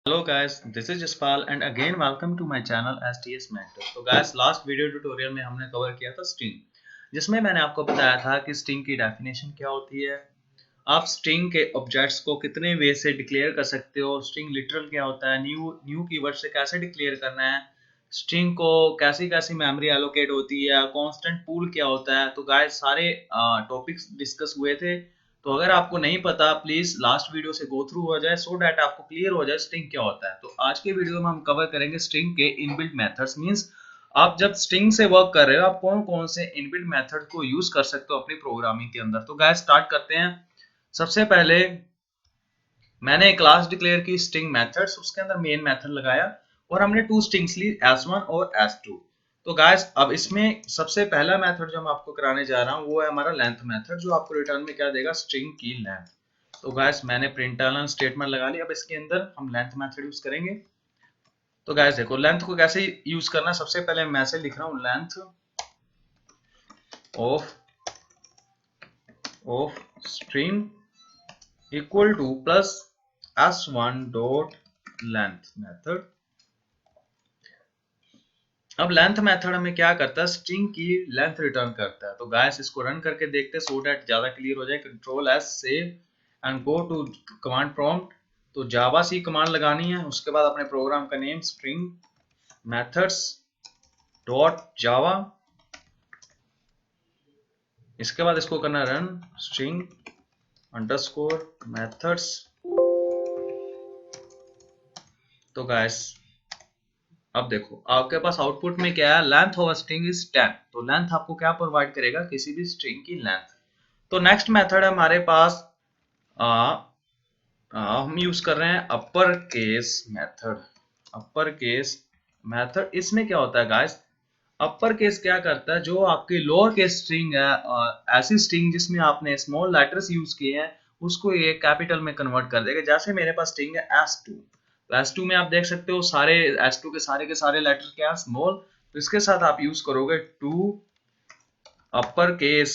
Hello guys, this is Jaspal and again welcome to my channel STS Mentor। तो guys last video tutorial में हमने cover किया था string, जिसमें मैंने आपको बताया था कि स्ट्रिंग की डेफिनेशन क्या होती है, आप स्ट्रिंग के ऑब्जेक्ट्स को कितने वे से डिक्लेयर कर सकते हो, स्ट्रिंग लिटरल क्या होता है, न्यू कीवर्ड से कैसे डिक्लेयर करना है, स्ट्रिंग को कैसी कैसी मेमोरी एलोकेट होती है, कांस्टेंट पूल क्या होता है। तो गाइस सारे टॉपिक्स डिस्कस हुए थे। तो अगर आपको नहीं पता प्लीज लास्ट वीडियो से गो थ्रू हो जाए सो डैट आपको क्लियर हो जाए स्ट्रिंग क्या होता है। तो आज के वीडियो में हम कवर करेंगे स्ट्रिंग के इनबिल्ट मेथड्स, मींस आप जब स्ट्रिंग से वर्क कर रहे हो आप कौन कौन से इनबिल्ट मेथड को यूज कर सकते हो अपनी प्रोग्रामिंग के अंदर। तो गाइस स्टार्ट करते हैं। सबसे पहले मैंने एक क्लास डिक्लेयर की स्ट्रिंग मेथड्स, उसके अंदर मेन मेथड लगाया और हमने टू स्ट्रिंग्स ली s1 और s2। तो गाइस अब इसमें सबसे पहला मेथड जो मैं आपको कराने जा रहा हूँ वो है हमारा लेंथ मेथड, जो आपको रिटर्न में क्या देगा, स्ट्रिंग की लेंथ। तो गाइस मैंने प्रिंटलन स्टेटमेंट लगा ली, अब इसके अंदर हम लेंथ मेथड यूज करेंगे। तो गाइस देखो लेंथ को कैसे यूज करना है। सबसे पहले मैं मैसेज लिख रहा हूँ length of string equal two plus s1 dot length method. अब लेंथ मेथड हमें क्या करता है, स्ट्रिंग की लेंथ रिटर्न करता है। तो गाइस इसको रन करके देखते हैं सो दैट ज्यादा क्लियर हो जाए। Control S save and go to command prompt. तो जावा सी कमांड लगानी है, उसके बाद अपने प्रोग्राम का नेम स्ट्रिंग मेथड्स डॉट जावा, इसके बाद इसको करना रन स्ट्रिंग अंडरस्कोर मेथड्स। तो गाइस अब देखो आपके पास आउटपुट में क्या है, लेंथ ऑफ स्ट्रिंग इज 10। तो लेंथ आपको क्या प्रोवाइड करेगा, किसी भी स्ट्रिंग की लेंथ। तो नेक्स्ट मेथड है हमारे पास, हम यूज कर रहे हैं upper case method. Upper case method इसमें क्या होता है गाइस, अपर केस क्या करता है, जो आपकी लोअर केस स्ट्रिंग है, ऐसी स्ट्रिंग जिसमें आपने स्मॉल लेटर्स यूज किए हैं उसको ये कैपिटल में कन्वर्ट कर देगा। जैसे मेरे पास स्ट्रिंग है s2, तो s2 में आप देख सकते हो सारे s2 के सारे लेटर क्या है, स्मॉल। तो इसके साथ आप यूज करोगे टू अपर केस,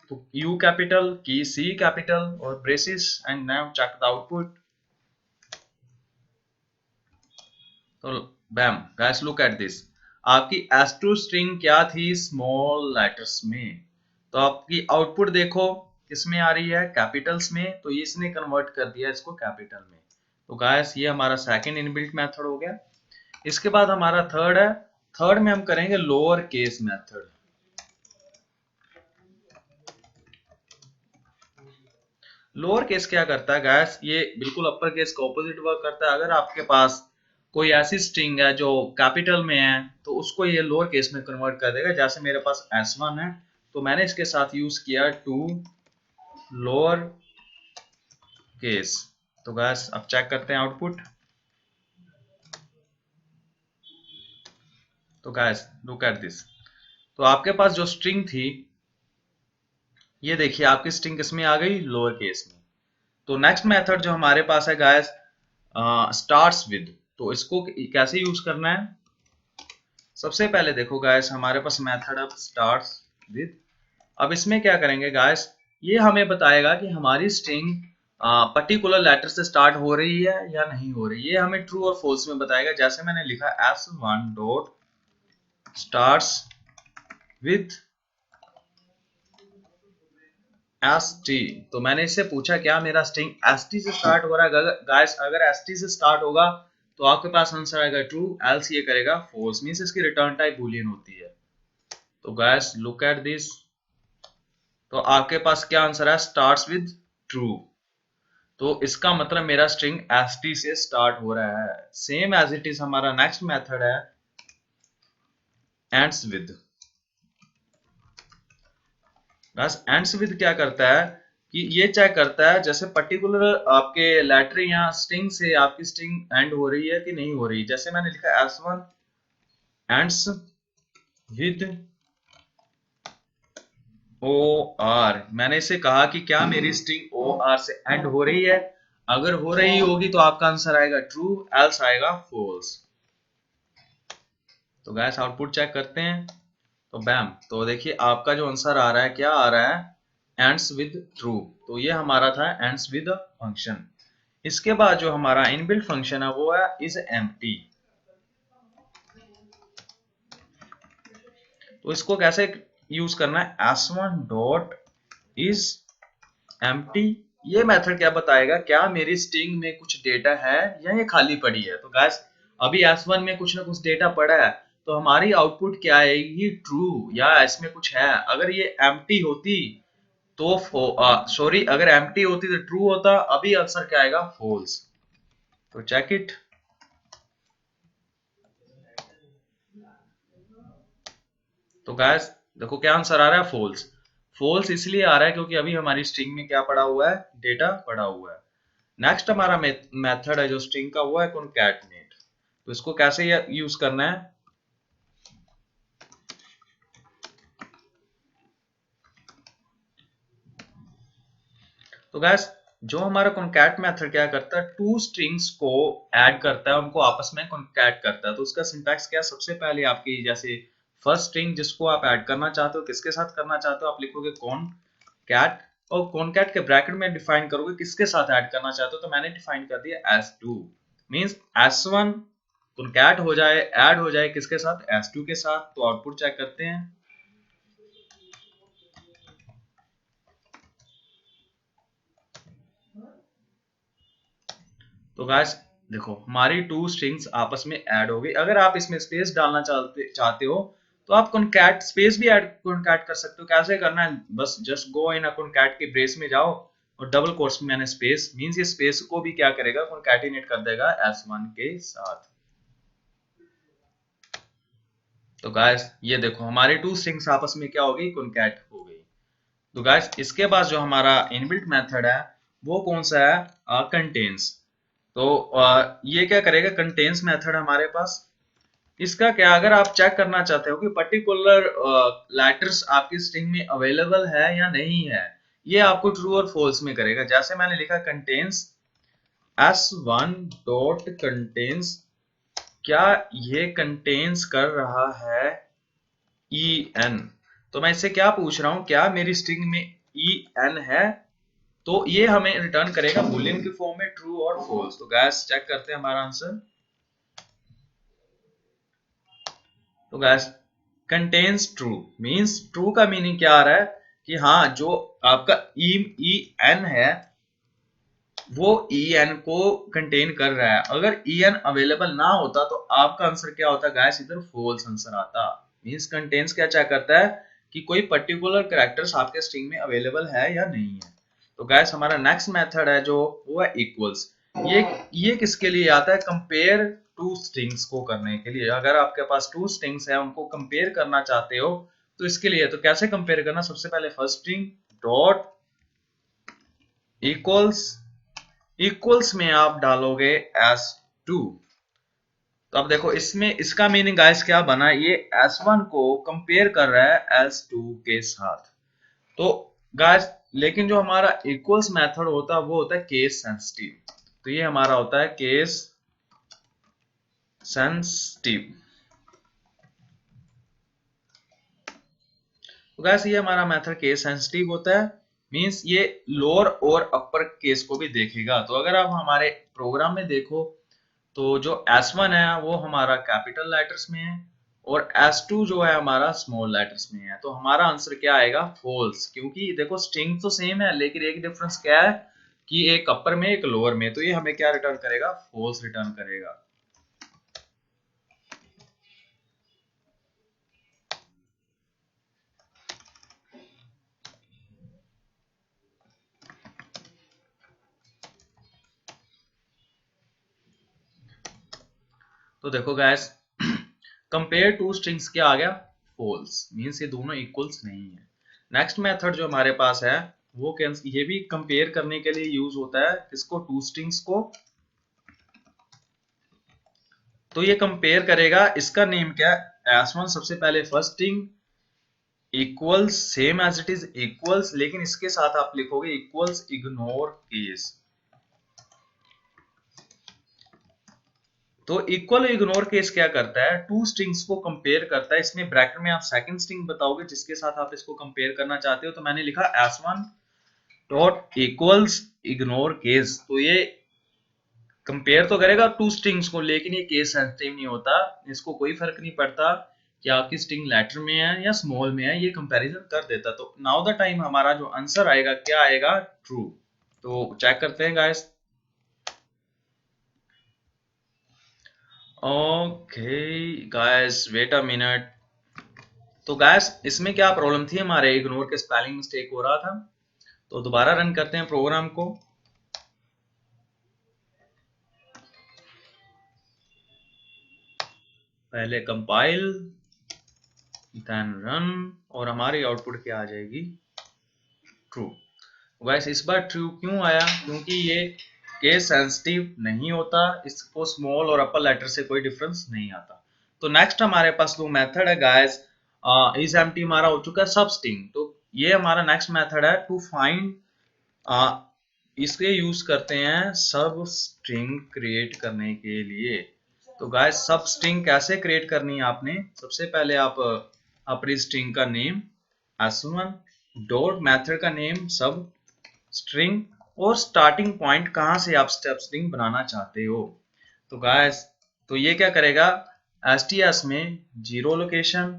तो U कैपिटल की C कैपिटल और braces and now check the output. तो bam guys look at this, आपकी S2 स्ट्रिंग क्या थी, स्मॉल लेटर्स में। तो आपकी आउटपुट देखो किसमें आ रही है, कैपिटल्स में। तो ये इसने कन्वर्ट कर दिया इसको कैपिटल में। तो गाइस ये हमारा सेकंड इनबिल्ट मेथड हो गया। इसके बाद हमारा थर्ड है, थर्ड में हम करेंगे lower case method. Lower case क्या करता है गाइस, ये बिल्कुल अपर केस का ऑपोजिट वर्क करता है। अगर आपके पास कोई ऐसी स्ट्रिंग है जो कैपिटल में है तो उसको ये लोअर केस में कन्वर्ट कर देगा। जैसे मेरे पास s1 है तो मैंने इसके साथ यूज किया टू लोअर केस। तो गाइस अब चेक करते हैं आउटपुट। तो गाइस लुक एट दिस, तो आपके पास जो स्ट्रिंग थी, ये देखिए आपकी स्ट्रिंग किसमें आ गई, लोअर केस में। तो नेक्स्ट मेथड जो हमारे पास है गाइस, स्टार्ट्स विद। तो इसको कैसे यूज करना है, सबसे पहले देखो गाइस हमारे पास मेथड अब स्टार्ट्स विद। अब इसमें क्या करेंगे गाइस, ये हमें बताएगा कि हमारी स्ट्रिंग पर्टिकुलर लेटर से स्टार्ट हो रही है या नहीं हो रही है। ये हमें ट्रू और फॉल्स में बताएगा। जैसे मैंने लिखा s1 dot starts with st, तो मैंने इससे पूछा क्या मेरा स्ट्रिंग st से स्टार्ट हो रहा है। गाइस अगर st से स्टार्ट होगा तो आपके पास आंसर आएगा ट्रू, एल्स ये करेगा फॉल्स, मींस इसकी रिटर्न टाइप बूलियन होती है। तो गाइस लुक एट दिस, तो आपके पास क्या आंसर है, स्टार्ट्स विद ट्रू। तो इसका मतलब मेरा स्ट्रिंग st से स्टार्ट हो रहा है। सेम एज इट इज हमारा नेक्स्ट मेथड है एंड्स विद। बस एंड्स विद क्या करता है कि ये चेक करता है जैसे पर्टिकुलर आपके लेटर या स्ट्रिंग से आपकी स्ट्रिंग एंड हो रही है कि नहीं हो रही। जैसे मैंने लिखा s1 एंड्स विद or, मैंने इसे कहा कि क्या मेरी स्ट्रिंग or से एंड हो रही है। अगर हो रही होगी तो आपका आंसर आएगा ट्रू, एल्स आएगा फॉल्स। तो गैस आउटपुट चेक करते हैं। तो बैम, तो देखिए आपका जो आंसर आ रहा है क्या आ रहा है, एंड्स विद ट्रू। तो ये हमारा था एंड्स विद फंक्शन। इसके बाद जो हमारा इनबिल्ट फंक्शन है वो है इज एम्प्टी। तो इसको कैसे यूज करना है, s1 डॉट इज एम्प्टी। ये मेथड क्या बताएगा, क्या मेरी स्ट्रिंग में कुछ डेटा है या ये खाली पड़ी है। तो गाइस अभी s1 में कुछ ना कुछ डेटा पड़ा है, तो हमारी आउटपुट क्या आएगी, ट्रू, या इसमें कुछ है। अगर ये एम्प्टी होती तो सॉरी, अगर एम्प्टी होती तो ट्रू होता, अभी आंसर क्या आएगा, फॉल्स। तो चेक इट। तो गाइस देखो क्या आंसर आ रहा है, फॉल्स। फॉल्स इसलिए आ रहा है क्योंकि अभी हमारी स्ट्रिंग में क्या पड़ा हुआ है, डेटा पड़ा हुआ है। नेक्स्ट हमारा मेथड है जो स्ट्रिंग का, वो है कॉनकैटनेट। तो इसको कैसे यूज करना है, तो गैस जो हमारा कॉन्कैट मेथड क्या करता है, टू स्ट्रिंग्स को ऐड करता है, उनको आपस में कॉन्कैट करता है। तो उसका सिंटैक्स क्या है, सबसे पहले आपकी जैसे फर्स्ट स्ट्रिंग जिसको आप ऐड करना चाहते हो, किसके साथ करना चाहते हो, आप लिखोगे कॉनकैट, और कॉनकैट के ब्रैकेट में डिफाइन करोगे किसके साथ ऐड करना चाहते हो। तो मैंने डिफाइन कर दिया s2, मींस s1 कॉनकैट हो जाए, ऐड हो जाए किसके साथ, s2 के साथ। तो आउटपुट चेक करते हैं। तो गाइस देखो हमारी टू स्ट्रिंग्स आपस में ऐड हो गई। अगर आप इसमें स्पेस डालना चाहते हो तो आप कॉनकैट स्पेस भी ऐड कॉनकैट कर सकते हो। कैसे करना है, बस जस्ट गो इन कॉनकैट के ब्रेस में जाओ और डबल कोट्स में मैंने स्पेस, मींस ये स्पेस को भी क्या करेगा, कॉनकैटिनेट कर देगा s1 के साथ। तो गाइस ये देखो हमारी टू स्ट्रिंग्स आपस में क्या हो गई, कॉनकैट हो गई। तो गाइस इसके बाद जो हमारा इनबिल्ट मेथड है वो कौन सा है, कंटेन्स। तो ये क्या करेगा, कंटेन्स मेथड हमारे पास। इसका क्या, अगर आप चेक करना चाहते हो कि पर्टिकुलर लेटर्स आपकी स्ट्रिंग में अवेलेबल है या नहीं है, ये आपको ट्रू और फॉल्स में करेगा। जैसे मैंने लिखा कंटेन्स s1 डॉट कंटेन्स, क्या ये कंटेन्स कर रहा है en। तो मैं इससे क्या पूछ रहा हूं, क्या मेरी स्ट्रिंग में en है। तो ये हमें रिटर्न करेगा बूलियन की फॉर्म में ट्रू और फॉल्स। तो गैस चेक करते हैं हमारा आंसर। तो gas contains true, means true का मीनिंग क्या आ रहा है कि हाँ जो आपका ई एन है वो ई एन को कंटेन कर रहा है। अगर ई एन अवेलेबल ना होता तो आपका आंसर क्या होता, गैस इधर फॉल्स आंसर आता। मींस कंटेन्स क्या चेक करता है कि कोई पर्टिकुलर कैरेक्टर्स आपके स्ट्रिंग में अवेलेबल है या नहीं है। तो गैस हमारा नेक्स्ट मेथड है जो वो है इक्वल्स। ये किसके लिए आता है, कंपेयर टू स्ट्रिंग्स को करने के लिए। अगर आपके पास टू स्ट्रिंग्स है उनको कंपेयर करना चाहते हो तो इसके लिए, तो कैसे कंपेयर करना, सबसे पहले first string dot equals, equals में आप डालोगे s2। तो अब देखो इसमें इसका मीनिंग गाइस क्या बना, ये s1 को कंपेयर कर रहा है s2 के साथ। तो गाइस लेकिन जो हमारा इक्वल्स मेथड होता है वो होता है केस सेंसिटिव। तो ये हमारा होता है केस सेंसिटिव। तो गाइस ये हमारा मेथड केस सेंसिटिव होता है, मींस ये लोअर और अपर केस को भी देखेगा। तो अगर आप हमारे प्रोग्राम में देखो तो जो S1 है वो हमारा कैपिटल लेटर्स में है और S2 जो है हमारा स्मॉल लेटर्स में है। तो हमारा आंसर क्या आएगा, फॉल्स। क्योंकि देखो स्ट्रिंग तो सेम है लेकिन एक डिफरेंस क्या है कि एक अपर में एक लोअर में। तो ये हमें क्या रिटर्न करेगा, फॉल्स रिटर्न करेगा। तो देखो गैस कंपेयर टू स्ट्रिंग्स क्या आ गया, फॉल्स, मींस ये दोनों इक्वल्स नहीं है। नेक्स्ट मेथड जो हमारे पास है वो ये भी कंपेयर करने के लिए यूज होता है, किसको, टू स्ट्रिंग्स को। तो ये कंपेयर करेगा, इसका नेम क्या है, s1 सबसे पहले first string equals, same as it is equals, लेकिन इसके साथ आप लिखोगे इक्वल्स इग्नोर केस। तो इक्वल इग्नोर केस क्या करता है, टू स्ट्रिंग्स को कंपेयर करता है। इसमें ब्रैकेट में आप सेकंड स्ट्रिंग बताओगे जिसके साथ आप इसको कंपेयर करना चाहते हो। तो मैंने लिखा s1 dot equals ignore case. तो ये कंपेयर तो करेगा टू स्ट्रिंग्स को, लेकिन ये केस सेंसिटिव नहीं होता, इसको कोई फर्क नहीं पड़ता कि आपकी स्ट्रिंग लेटर में है या स्मॉल में है, ये कंपैरिजन कर देता। तो नाउ द टाइम हमारा जो आंसर आएगा क्या आएगा, ट्रू। तो चेक करते हैं guys. Okay guys wait a minute. तो गाइस इसमें क्या प्रॉब्लम थी, हमारे इग्नोर के स्पेलिंग मिस्टेक हो रहा था। तो दोबारा रन करते हैं प्रोग्राम को। पहले कंपाइल देन रन, और हमारी आउटपुट क्या आ जाएगी, ट्रू। वैसे इस बार ट्रू क्यों आया, क्योंकि ये केस सेंसिटिव नहीं होता, इसको स्मॉल और अपर लेटर से कोई डिफरेंस नहीं आता। तो नेक्स्ट हमारे पास जो मेथड है गाइस, इज एम्प्टी हमारा हो चुका है सब स्ट्रिंग। तो ये हमारा नेक्स्ट मेथड है टू फाइंड, इसके यूज करते हैं सब स्ट्रिंग क्रिएट करने के लिए। तो गाइस सब स्ट्रिंग कैसे क्रिएट करनी है आपने, सबसे पहले आप अपनी स्ट्रिंग का नेम s1 डॉट मेथड का नेम सब स्ट्रिंग, और स्टार्टिंग पॉइंट कहां से आप स्टेप स्ट्रिंग बनाना चाहते हो। तो गाइस तो ये क्या करेगा, STS में 0 लोकेशन,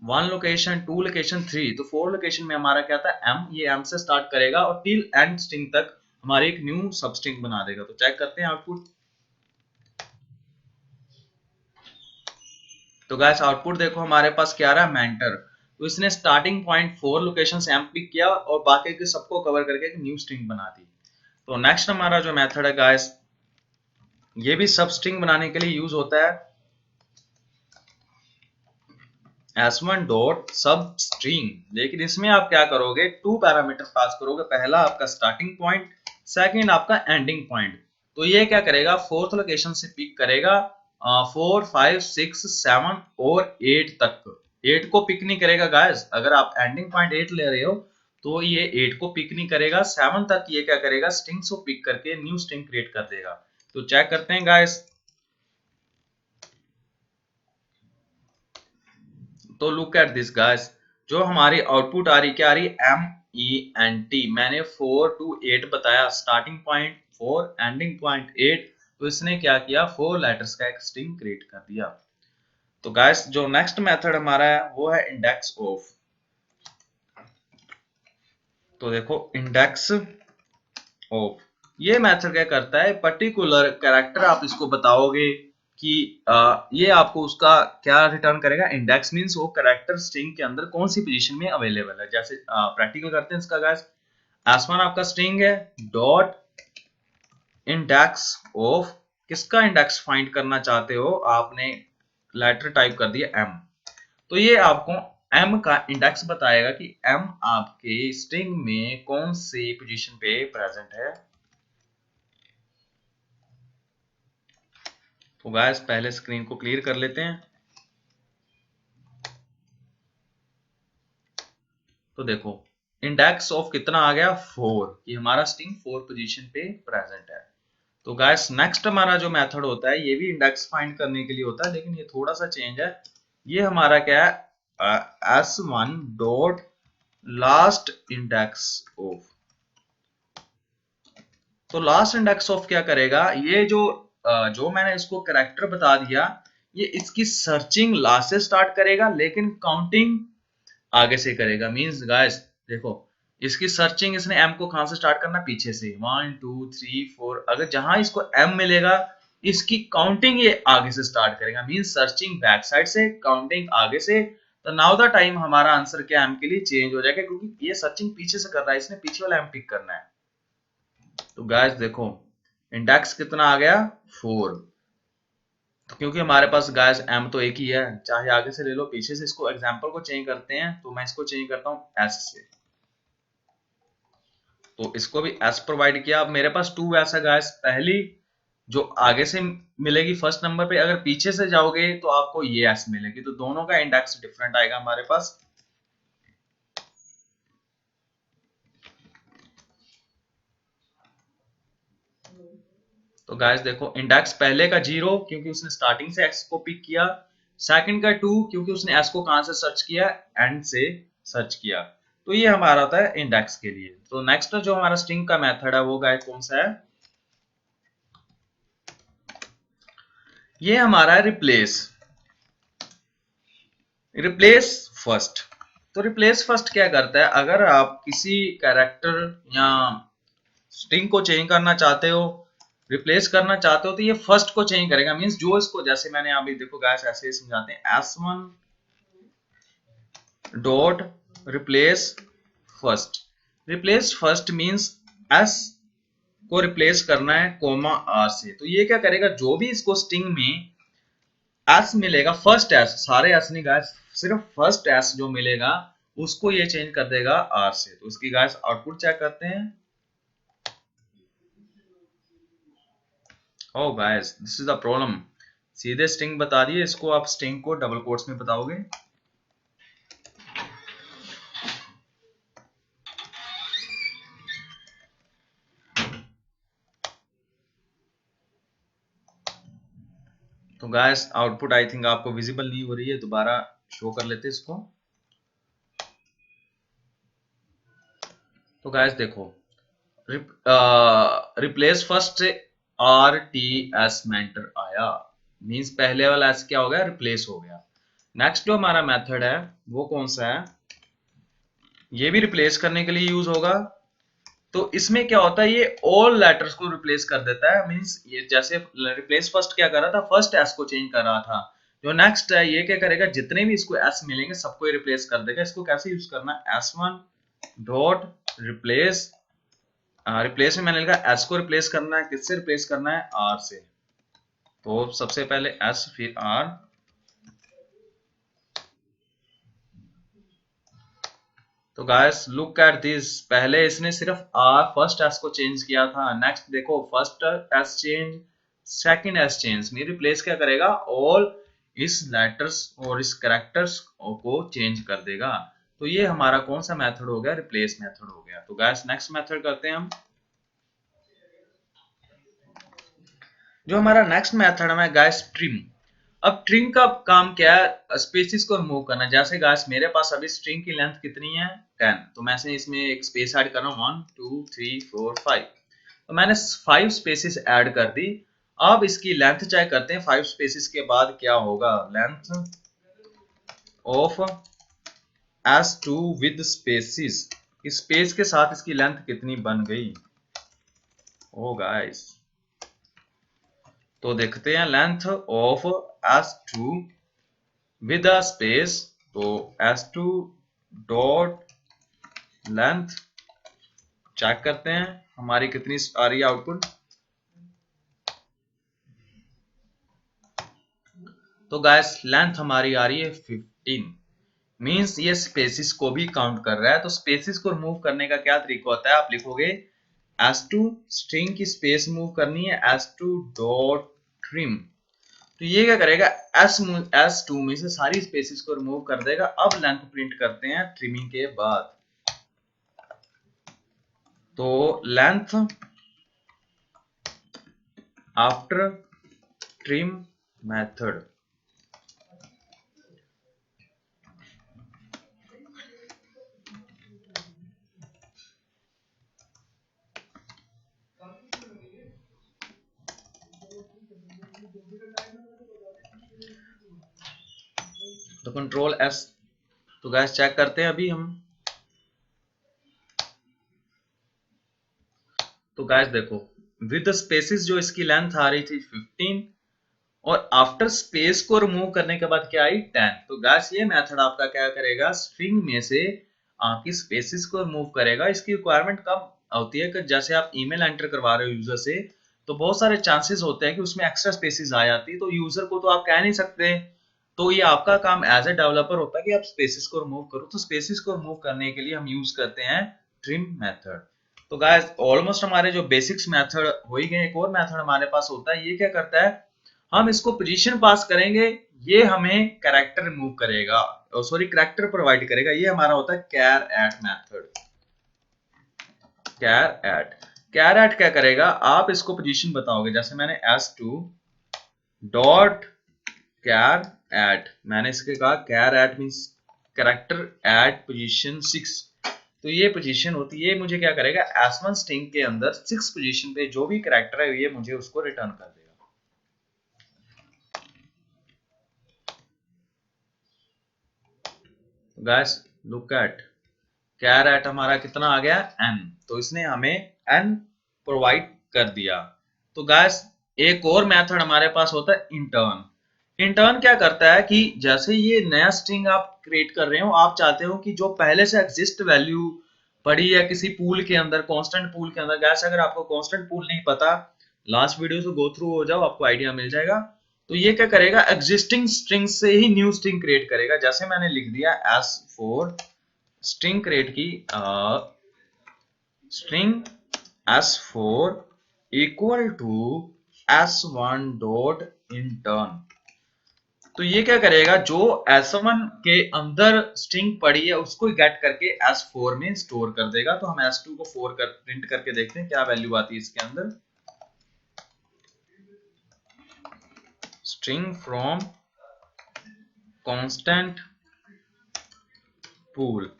1 लोकेशन, 2 लोकेशन, 3, तो 4 लोकेशन में हमारा क्या था M, ये M से स्टार्ट करेगा और टिल एंड स्ट्रिंग तक हमारे एक न्यू सब स्ट्रिंग बना देगा। तो चेक करते हैं आउटपुट। तो गाइस आउटपुट देखो हमारे पास क्या रहा है, मेंटर। तो इसने स्टार्टिंग पॉइंट 4 लोकेशन से M पिक किया और बाकी के सबको कवर करके एक न्यू स्ट्रिंग बना दी। तो नेक्स्ट हमारा जो मेथड है गाइस, ये भी सब स्ट्रिंग बनाने के लिए यूज होता है, s1 डॉट सब स्ट्रिंग। लेकिन इसमें आप क्या करोगे, टू पैरामीटर पास करोगे, पहला आपका स्टार्टिंग पॉइंट, सेकंड आपका एंडिंग पॉइंट। तो ये क्या करेगा, फोर्थ लोकेशन से पिक करेगा 4 5 6 7 और 8 तक। 8 को पिक नहीं करेगा गाइस, अगर आप एंडिंग पॉइंट 8 ले रहे हो तो ये 8 को पिक नहीं करेगा, 7 तक ये क्या करेगा, स्ट्रिंग्स को पिक करके न्यू स्ट्रिंग क्रिएट कर देगा। तो चेक करते हैं गाइस। तो लुक एट दिस गाइस, जो हमारी आउटपुट आ रही, क्या आ रही, MENT। मैंने 4 to 8 बताया, स्टार्टिंग पॉइंट 4 एंडिंग पॉइंट 8। तो इसने क्या किया, 4 लेटर्स का एक स्ट्रिंग क्रिएट कर दिया। तो गाइस जो नेक्स्ट मेथड हमारा है वो है इंडेक्स ऑफ। तो देखो इंडेक्स ऑफ, ये मेथड क्या करता है, पर्टिकुलर कैरेक्टर आप इसको बताओगे कि ये आपको उसका क्या रिटर्न करेगा, इंडेक्स मींस वो कैरेक्टर स्ट्रिंग के अंदर कौन सी पोजीशन में अवेलेबल है। जैसे प्रैक्टिकल करते हैं इसका गाइस, s1 आपका स्ट्रिंग है, डॉट इंडेक्स ऑफ, किसका इंडेक्स फाइंड करना चाहते हो आपने, लेटर टाइप कर दिया m। तो ये आपको m का इंडेक्स बताएगा कि m आपके स्ट्रिंग में कौन सी पोजीशन पे प्रेजेंट है। तो गाइस पहले स्क्रीन को क्लियर कर लेते हैं। तो देखो इंडेक्स ऑफ कितना आ गया, 4, कि हमारा स्ट्रिंग 4 पोजीशन पे प्रेजेंट है। तो गाइस नेक्स्ट हमारा जो मेथड होता है, ये भी इंडेक्स फाइंड करने के लिए होता है, लेकिन ये थोड़ा सा चेंज है। ये हमारा क्या है, s1 dot last index of. तो लास्ट इंडेक्स ऑफ क्या करेगा, ये जो मैंने इसको कैरेक्टर बता दिया, ये इसकी सर्चिंग लास्ट से स्टार्ट करेगा, लेकिन काउंटिंग आगे से करेगा। मींस गाइस देखो, इसकी सर्चिंग इसने m को कहां से स्टार्ट करना, पीछे से 1 2 3 4, अगर जहां इसको m मिलेगा इसकी काउंटिंग ये आगे से स्टार्ट करेगा। मींस सर्चिंग बैक साइड से, काउंटिंग आगे से। तो नाउ द टाइम हमारा आंसर क्या m के लिए चेंज हो जाएगा, क्योंकि ये सर्चिंग पीछे से कर रहा है, इसने पीछे वाला m पिक करना है। तो गाइस देखो इंडेक्स कितना आ गया, 4। तो क्योंकि हमारे पास गाइस m तो एक ही है, चाहे आगे से ले लो पीछे से। इसको एग्जांपल को चेंज करते हैं, तो मैं इसको चेंज करता हूं s से। तो इसको भी s प्रोवाइड किया। अब मेरे पास 2s है गाइस, पहली जो आगे से मिलेगी फर्स्ट नंबर पे, अगर पीछे से जाओगे तो आपको ये s मिलेगी। तो दोनों का इंडेक्स डिफरेंट आएगा हमारे पास। तो गाइस देखो इंडेक्स पहले का 0, क्योंकि उसने स्टार्टिंग से x को पिक किया। सेकंड का 2, क्योंकि उसने s को कहां से सर्च किया, एंड से सर्च किया। तो ये हमारा होता है इंडेक्स के लिए। तो नेक्स्ट जो हमारा स्ट्रिंग का मेथड है वो गाइस कौन सा है, ये हमारा है रिप्लेस फर्स्ट। तो रिप्लेस फर्स्ट क्या करता है, अगर आप किसी कैरेक्टर या स्ट्रिंग को चेंज करना चाहते हो, रिप्लेस करना चाहते हो, तो ये फर्स्ट को चेंज करेगा। मींस जो इसको, जैसे मैंने अभी देखो गाइस ऐसे ही समझाते हैं, s1 dot replace first. Replace first means s को रिप्लेस करना है कोमा r से। तो ये क्या करेगा, जो भी इसको स्ट्रिंग में s मिलेगा, फर्स्ट s, सारे s नहीं गाइस, सिर्फ फर्स्ट s जो मिलेगा उसको ये चेंज कर देगा r से। तो इसकी गाइस आउटपुट चेक करते हैं। Oh guys this is the problem, सीधे स्ट्रिंग बता दिए, इसको आप स्ट्रिंग को डबल कोट्स में बताओगे। तो गाइस आउटपुट आई थिंक आपको विजिबल नहीं हो रही है, दोबारा शो कर लेते इसको। तो गाइस देखो, रिप्लेस फर्स्ट से आर टी एस मेंटर आया, मींस पहले वाला एस क्या हो गया, रिप्लेस हो गया। नेक्स्ट जो हमारा मेथड है वो कौन सा है, ये भी रिप्लेस करने के लिए यूज होगा। तो इसमें क्या होता है, ये ऑल लेटर्स को रिप्लेस कर देता है। मींस ये जैसे रिप्लेस फर्स्ट क्या कर रहा था, फर्स्ट एस को चेंज कर रहा था, जो नेक्स्ट है ये क्या करेगा, जितने भी इसको एस मिलेंगे सबको ये रिप्लेस कर देगा। इसको कैसे यूज करना है, s1 डॉट रिप्लेस, रिप्लेस में मैंने लिखा एस को रिप्लेस करना है, किससे रिप्लेस करना है, आर से। तो सबसे पहले एस फिर आर। तो गाइस लुक एट दिस, पहले इसने सिर्फ आर फर्स्ट एस को चेंज किया था, नेक्स्ट देखो first S change, second S change, ये रिप्लेस क्या करेगा, ऑल इस लेटर्स और इस कैरेक्टर्स को चेंज कर देगा। तो ये हमारा कौन सा मेथड हो गया, रिप्लेस मेथड हो गया। तो गाइस नेक्स्ट मेथड करते हैं हम। जो हमारा नेक्स्ट मेथड है गाइस ट्रिम। अब ट्रिम का काम क्या है, स्पेसिस को रिमूव करना। जैसे गाइस मेरे पास अभी स्ट्रिंग की लेंथ कितनी है, 10, तो मैं से इसमें एक स्पेस ऐड कर रहा हूँ, 1 2 3 4 5। तो मैंने 5 स्पेसिस ऐड कर दी। अब इसकी लेंथ चेक करते हैं 5 स्पेसिस के बाद क्या होगा, length of s2 with spaces, space के साथ इसकी लेंथ कितनी बन गई। ओ गाइस तो देखते हैं length of s2 with a space. तो s2 डॉट लेंथ चेक करते हैं हमारी कितनी आ रही है आउटपुट। तो गाइस लेंथ हमारी आ रही है 15, मींस ये स्पेसिस को भी काउंट कर रहा है। तो स्पेसिस को रिमूव करने का क्या तरीका होता है, आप लिखोगे s2 स्ट्रिंग की स्पेस मूव करनी है, s2 डॉट ट्रिम। तो ये क्या करेगा, s2 में से सारी स्पेसिस को रिमूव कर देगा। अब लेंथ प्रिंट करते हैं ट्रिमिंग के बाद। तो लेंथ आफ्टर ट्रिम मेथड। तो कंट्रोल एस। तो गैस चेक करते हैं अभी हम। तो गैस देखो, विद स्पेसिस जो इसकी लेंथ आ रही थी 15, और आफ्टर स्पेस को रिमूव करने के बाद क्या आई, 10। तो गैस ये मेथड आपका क्या करेगा, स्ट्रिंग में से आपकी स्पेसिस को रिमूव करेगा। इसकी रिक्वायरमेंट कब होती है, कि जैसे आप ईमेल एंटर करवा रहे हो यूजर से, तो बहुत सारे चांसेस होते हैं कि उसमें एक्स्ट्रा स्पेसिस आ जाती है। तो यूजर को तो आप कह नहीं सकते, तो ये आपका काम एज ए डेवलपर होता है कि आप स्पेसिस को रिमूव करो। तो स्पेसिस को रिमूव करने के लिए हम यूज करते हैं ट्रिम मेथड। तो गाइस ऑलमोस्ट हमारे जो बेसिक्स मेथड हो ही गए। एक और मेथड हमारे पास होता है, ये क्या करता है, हम इसको पोजीशन पास करेंगे, ये हमें कैरेक्टर रिमूव करेगा, सॉरी कैरेक्टर प्रोवाइड करेगा। ये हमारा होता है char at method. Char at क्या करेगा, आप इसको पोजीशन बताओगे, जैसे मैंने s2 डॉट कैर एट, मैंने इसके कहा char at means character at position 6। तो ये पोजीशन होती है, मुझे क्या करेगा, s1 स्ट्रिंग के अंदर 6 पोजीशन पे जो भी कैरेक्टर है ये मुझे उसको रिटर्न कर देगा। Guys look at char at हमारा कितना आ गया n, तो इसने हमें n प्रोवाइड कर दिया। तो गाइस एक और मेथड हमारे पास होता है इंटर्न। इंटर्न क्या करता है कि जैसे ये नया स्ट्रिंग आप क्रिएट कर रहे हो, आप चाहते हो कि जो पहले से एग्जिस्ट वैल्यू पड़ी है किसी पूल के अंदर, कांस्टेंट पूल के अंदर। गाइस अगर आपको कांस्टेंट पूल नहीं पता, लास्ट वीडियो से गो थ्रू हो जाओ, आपको आइडिया मिल जाएगा। तो ये क्या करेगा, एग्जिस्टिंग स्ट्रिंग से ही न्यू स्ट्रिंग क्रिएट करेगा। जैसे मैंने लिख दिया s4 स्ट्रिंग क्रिएट की, string s4 equal to s1 dot intern. तो ये क्या करेगा, जो s1 के अंदर स्ट्रिंग पड़ी है उसको गेट करके s4 में स्टोर कर देगा। तो हम s2 को 4 कर प्रिंट करके देखते हैं क्या वैल्यू आती है इसके अंदर। स्ट्रिंग फ्रॉम कांस्टेंट पूल,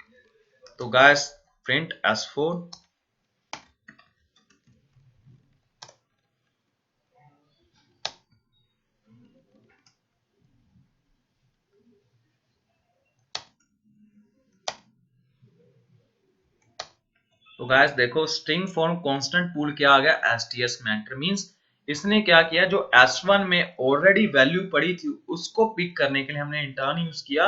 तो गाइस प्रिंट s4। तो गाइस देखो स्ट्रिंग फ्रॉम कांस्टेंट पूल क्या आ गया, एसटीएस मेथड। मींस इसने क्या किया, जो s1 में ऑलरेडी वैल्यू पड़ी थी उसको पिक करने के लिए हमने इंटर्न यूज किया,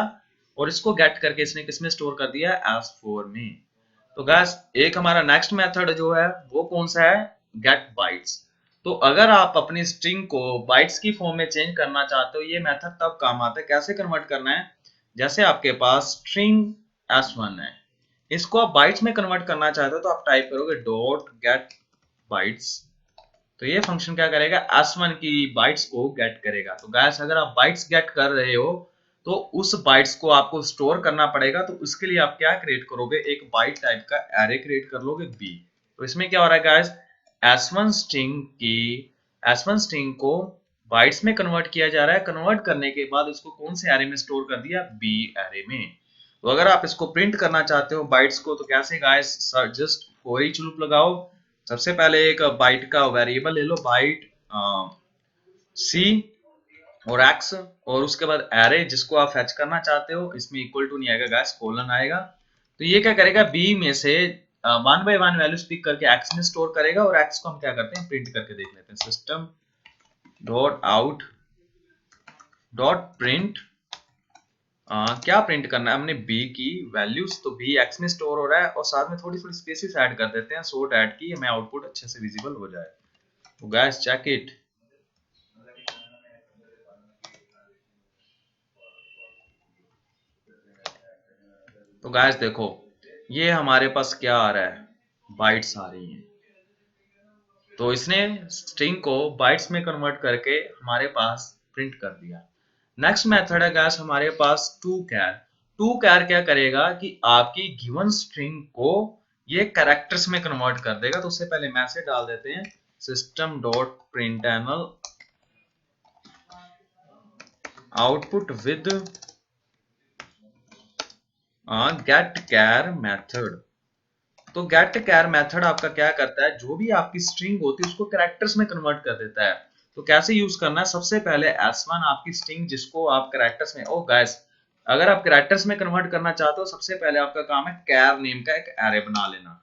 और इसको गेट करके इसने किसमें स्टोर कर दिया, s4 में। तो गाइस एक हमारा नेक्स्ट मेथड जो है वो कौन सा है, गेट बाइट्स। तो अगर आप अपनी स्ट्रिंग को बाइट्स की फॉर्म में चेंज करना चाहते हो, ये मेथड तब काम आता है। कैसे कन्वर्ट करना है, जैसे आपके पास स्ट्रिंग s1 है, इसको आप बाइट्स में कन्वर्ट करना चाहते हो तो आप टाइप करोगे डॉट गेट बाइट्स। तो ये फंक्शन क्या करेगा, s1 की बाइट्स को गेट करेगा। तो गाइस अगर आप बाइट्स गेट कर रहे हो तो उस बाइट्स को आपको स्टोर करना पड़ेगा। तो उसके लिए आप क्या क्रिएट करोगे, एक बाइट टाइप का एरे क्रिएट कर लोगे b। तो इसमें क्या हो रहा है गाइस, s1 स्ट्रिंग को बाइट्स में कन्वर्ट किया जा रहा है। कन्वर्ट करने के बाद उसको कौन से एरे में स्टोर कर दिया, b एरे में। तो अगर आप इसको प्रिंट करना चाहते हो बाइट्स को, तो कैसे guys, just for each loop लगाओ। सबसे पहले एक बाइट का वेरिएबल ले लो, बाइट सी और एक्स, और उसके बाद एरे जिसको आप फेच करना चाहते हो, इसमें इक्वल टू नहीं आएगा गाइस, कोलन आएगा। तो ये क्या करेगा, बी में से 1 बाय 1 वैल्यूज पिक करके एक्स में स्टोर करेगा, और एक्स को हम क्या करते हैं, प्रिंट करके देख लेते हैं। System dot out dot print, क्या प्रिंट करना है हमने, b की वैल्यूज। तो b x में स्टोर हो रहा है, और साथ में थोड़ी थोड़ी स्पेसेस ऐड कर देते हैं सो दैट कि हमें आउटपुट अच्छे से विजिबल हो जाए। तो गाइस चेक इट। तो गाइस देखो ये हमारे पास क्या आ रहा है, बाइट्स आ रही हैं। तो इसने स्ट्रिंग को बाइट्स में कन्वर्ट करके हमारे पास प्रिंट कर दिया। नेक्स्ट मेथड है गाइस हमारे पास टू कैर। टू कैर क्या करेगा कि आपकी गिवन स्ट्रिंग को ये कैरेक्टर्स में कन्वर्ट कर देगा। तो उससे पहले मैसेज डाल देते हैं, system dot println output with get char method. तो गेट कैर मेथड आपका क्या करता है, जो भी आपकी स्ट्रिंग होती है उसको कैरेक्टर्स में कन्वर्ट कर देता है। तो कैसे यूज करना है, सबसे पहले s1 आपकी स्ट्रिंग जिसको आप कैरेक्टर्स में, ओ गाइस अगर आप कैरेक्टर्स में कन्वर्ट करना चाहते हो, सबसे पहले आपका काम है कैर नेम का एक एरे बना लेना।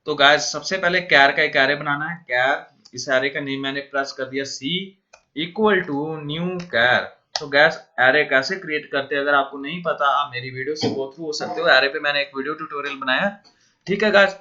तो गाइस सबसे पहले कैर का एक एरे बनाना है। कैर, इस एरे का नेम मैंने प्रेस कर दिया c इक्वल टू न्यू कैर। तो गैस एरे कैसे क्रिएट करते हैं, अगर आपको नहीं पता आप मेरी वीडियो से गो थ्रू हो सकते हो। एरे पे मैंने एक वीडियो ट्यूटोरियल बनाया, ठीक है गाइस।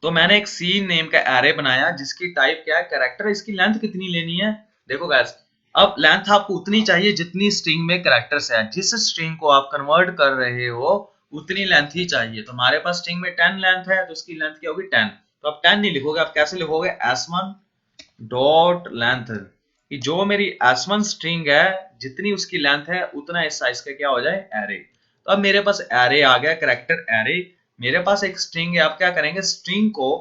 तो मैंने एक सी नेम का एरे बनाया जिसकी टाइप क्या है, कैरेक्टर। इसकी लेंथ कितनी लेनी है, देखो गाइस अब लेंथ आपको उतनी चाहिए जितनी स्ट्रिंग में कैरेक्टर्स है। जिस स्ट्रिंग को आप कन्वर्ट कर रहे हो उतनी लेंथ ही चाहिए। तो हमारे पास स्ट्रिंग में 10 लेंथ है, तो उसकी लेंथ क्या होगी 10। तो आप 10 नहीं लिखोगे, आप कैसे लिखोगे, s1 डॉट लेंथ, कि जो मेरी s1 स्ट्रिंग है जितनी उसकी लेंथ है उतना इस साइज का क्या हो जाए, एरे। तो अब मेरे पास एरे आ गया, कैरेक्टर एरे। मेरे पास एक स्ट्रिंग है, आप क्या करेंगे, स्ट्रिंग को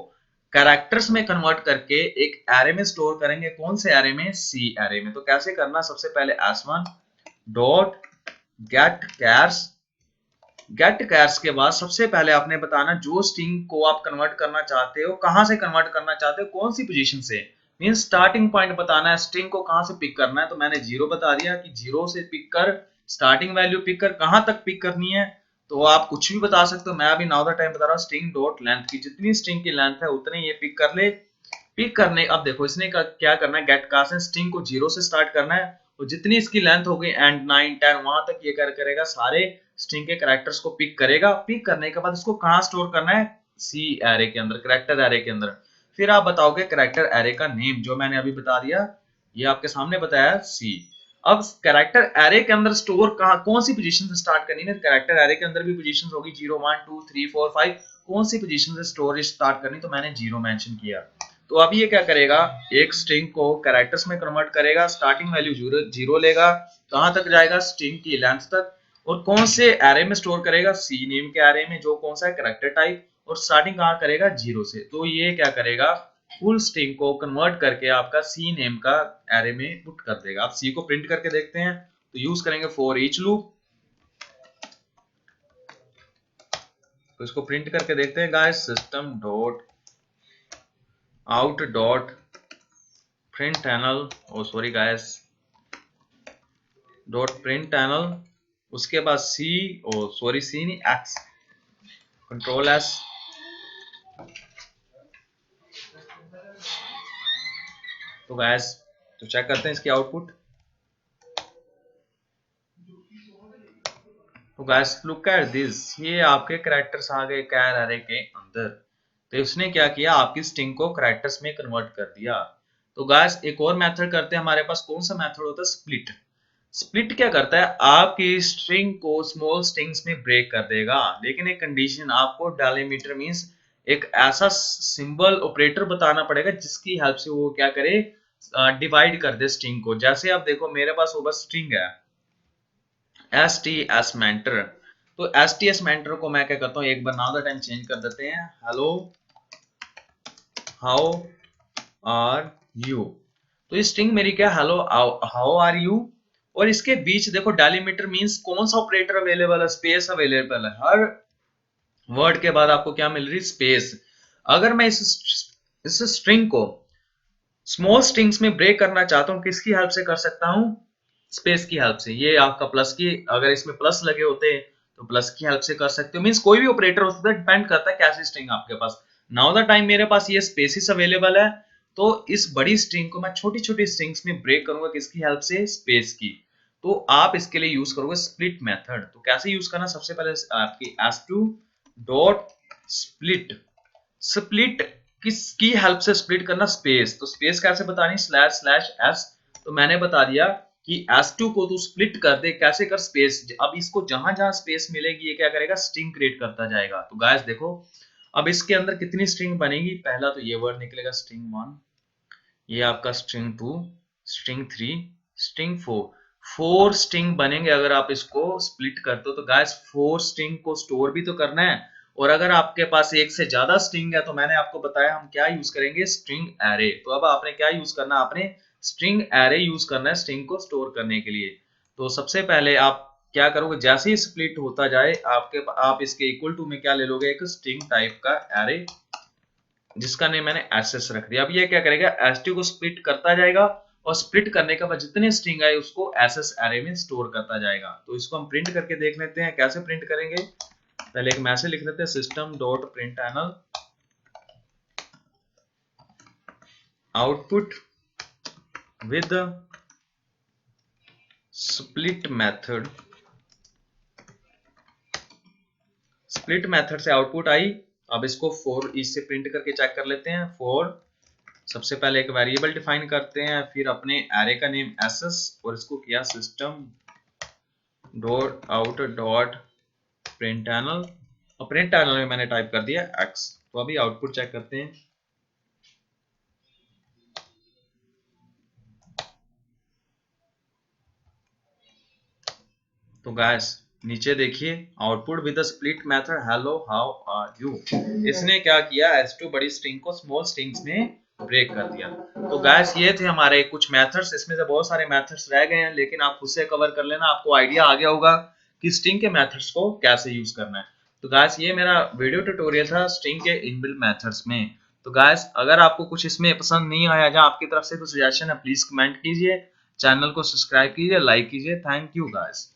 कैरेक्टर्स में कन्वर्ट करके एक एरे में स्टोर करेंगे। कौन से एरे में, सी एरे में। तो कैसे करना, सबसे पहले s1 dot get chars. Get chars के बाद सबसे पहले आपने बताना जो स्ट्रिंग को आप कन्वर्ट करना चाहते हो, कहां से कन्वर्ट करना चाहते हो, कौन सी पोजीशन से। मींस स्टार्टिंग पॉइंट बताना है, स्ट्रिंग को कहां से पिक करना है। तो मैंने 0 बता दिया कि 0 से पिक कर, स्टार्टिंग वैल्यू पिक कर, कहां तक पिक करनी है, तो आप कुछ भी बता सकते हो, मैं अभी नाउ द टाइम बता रहा हूँ स्ट्रिंग डॉट लेंथ की जितनी स्ट्रिंग की लेंथ है उतने ये पिक कर ले। पिक करने अब देखो इसने क्या करना है, गेट कहा से स्ट्रिंग को 0 से स्टार्ट करना है और जितनी इसकी लेंथ हो गई एंड 9 10 वहां तक ये करेगा, सारे स्ट्रिंग के कैरेक्टर्स को पिक करेगा। पिक करने के बाद इसको कहाँ स्टोर करना है, सी एरे के अंदर, कैरेक्टर एरे के अंदर। फिर आप बताओगे कैरेक्टर एरे का नेम, जो मैंने अभी बता दिया, ये आपके सामने बताया सी। अब कैरेक्टर एरे के अंदर स्टोर कहाँ, कौन सी पोजीशन से स्टार्ट करनी है, कैरेक्टर एरे के अंदर भी पोजीशंस होगी 0 1 2 3 4 5, कौन सी पोजीशन से स्टोरेज स्टार्ट करनी, तो मैंने 0 मेंशन किया। तो अब ये क्या करेगा, एक स्ट्रिंग को कैरेक्टर्स में कन्वर्ट करेगा, स्टार्टिंग वैल्यू 0 लेगा, कहां तक जाएगा, स्ट्रिंग की लेंथ तक, और कौन से एरे में स्टोर करेगा, सी नेम के एरे में, जो कौन सा है कैरेक्टर टाइप, और स्टार्टिंग कहां करेगा 0 से। तो ये क्या करेगा, फुल स्ट्रिंग को कन्वर्ट करके आपका सी नेम का एरे में पुट कर देगा। आप सी को प्रिंट करके देखते हैं, तो यूज करेंगे फॉर ईच लूप। तो इसको प्रिंट करके देखते हैं guys, system dot out dot println, oh sorry guys, dot println, उसके बाद सी, ओ सॉरी सी नहीं, एक्स, कंट्रोल एस। तो गाइस तो चेक करते हैं इसकी आउटपुट। तो गाइस लुक एट दिस, ये आपके कैरेक्टर्स आ गए कैर एरे के अंदर। तो इसने क्या किया, आपकी स्ट्रिंग को कैरेक्टर्स में कन्वर्ट कर दिया। तो गाइस एक और मेथड करते हैं, हमारे पास कौन सा मेथड होता है, स्प्लिट। स्प्लिट क्या करता है, आपकी स्ट्रिंग को स्मॉल स्ट्रिंग्स में ब्रेक कर देगा, लेकिन एक कंडीशन, आपको डेलीमीटर मींस एक ऐसा सिंबल ऑपरेटर बताना पड़ेगा जिसकी हेल्प से वो क्या करे, डिवाइड कर दे स्ट्रिंग को। जैसे आप देखो मेरे पास वो बस स्ट्रिंग है एस टी एस मेंटर, तो एस टी एस मेंटर को मैं क्या करता हूँ, एक bar now the time change कर देते हैं, हेलो हाउ आर यू। तो ये स्ट्रिंग मेरी क्या, हेलो हाउ आर यू, और इसके बीच देखो डेलीमीटर मींस कौन सा ऑपरेटर अवेलेबल है, स्पेस अवेलेबल है, हर वर्ड के बाद आपको क्या मिल रही, स्पेस। अगर मैं इस स्ट्रिंग को स्मॉल स्ट्रिंग्स में ब्रेक करना चाहता हूँ, किसकी हेल्प से कर सकता हूँ, स्पेस की हेल्प से। ये आपका प्लस की, अगर इसमें प्लस लगे होते तो प्लस की हेल्प से कर सकते हो, मींस कोई भी ऑपरेटर हो सकता है, डिपेंड करता है कैसी स्ट्रिंग आपके पास। नाउ द टाइम मेरे पास ये स्पेसिस अवेलेबल है, तो इस बड़ी स्ट्रिंग को मैं छोटी छोटी स्ट्रिंग्स में ब्रेक करूंगा, किसकी हेल्प से, स्पेस की। तो आप इसके लिए यूज करोगे स्प्लिट मेथड। तो कैसे यूज करना, सबसे पहले आपकी s2 डॉट स्प्लिट, स्प्लिट किसकी हेल्प से स्प्लिट करना, स्पेस। तो स्पेस कैसे बतानी, स्लैश स्लैश एस। तो मैंने बता दिया कि s2 को तू स्प्लिट कर दे, कैसे कर, स्पेस। अब इसको जहां जहां स्पेस मिलेगी ये क्या करेगा, स्ट्रिंग क्रिएट करता जाएगा। तो गाइस देखो अब इसके अंदर कितनी स्ट्रिंग बनेगी, पहला तो ये वर्ड निकलेगा स्ट्रिंग 1, ये आपका स्ट्रिंग 2, स्ट्रिंग 3, स्ट्रिंग 4, 4 स्ट्रिंग बनेंगे अगर आप इसको स्प्लिट करते हो। तो गाइस 4 स्ट्रिंग को स्टोर भी तो करना है, और अगर आपके पास एक से ज्यादा स्ट्रिंग है तो मैंने आपको बताया हम क्या यूज करेंगे, स्ट्रिंग एरे। तो अब आपने क्या यूज करना, आपने स्ट्रिंग एरे यूज करना है स्ट्रिंग को स्टोर करने के लिए। तो सबसे पहले आप क्या करोगे, जैसे ही स्प्लिट होता जाए आप इसके इक्वल टू में क्या ले लोगे, एक स्ट्रिंग टाइप का एरे जिसका नेम मैंने एसएस रख दिया। अब ये क्या करेगा, एस2 को स्प्लिट करता जाएगा, और स्प्लिट करने के बाद जितने स्ट्रिंग आए उसको एसएस एरे में स्टोर करता जाएगा। तो इसको हम प्रिंट करके देख लेते हैं, कैसे प्रिंट करेंगे। पहले एक मैसेज लिख देते हैं, system dot println output with split method. Split method से आउटपुट आई। अब इसको फॉर ईच से प्रिंट करके चेक कर लेते हैं। फॉर सबसे पहले एक वेरिएबल डिफाइन करते हैं, फिर अपने एरे का नेम एसएस, और इसको किया system dot out dot println, और प्रिंटलन में मैंने टाइप कर दिया एक्स। तो अभी आउटपुट चेक करते हैं। तो गाइस नीचे देखिए output with the split method hello how are you. इसने क्या किया, s2 बड़ी स्ट्रिंग को स्मॉल स्ट्रिंग्स में ब्रेक कर दिया। तो गाइस ये थे हमारे कुछ मेथड्स, इसमें से बहुत सारे मेथड्स रह गए हैं, लेकिन आप खुद से कवर कर लेना, आपको आइडिया आ गया होगा कि स्ट्रिंग के मेथड्स को कैसे यूज करना है। तो गाइस ये मेरा वीडियो ट्यूटोरियल था स्ट्रिंग के इनबिल्ट मेथड्स में। तो गाइस अगर आपको कुछ इसमें पसंद नहीं आया, या आपकी तरफ से कुछ सजेशन है, प्लीज कमेंट कीजिए, चैनल को सब्सक्राइब कीजिए, लाइक कीजिए। Thank you guys.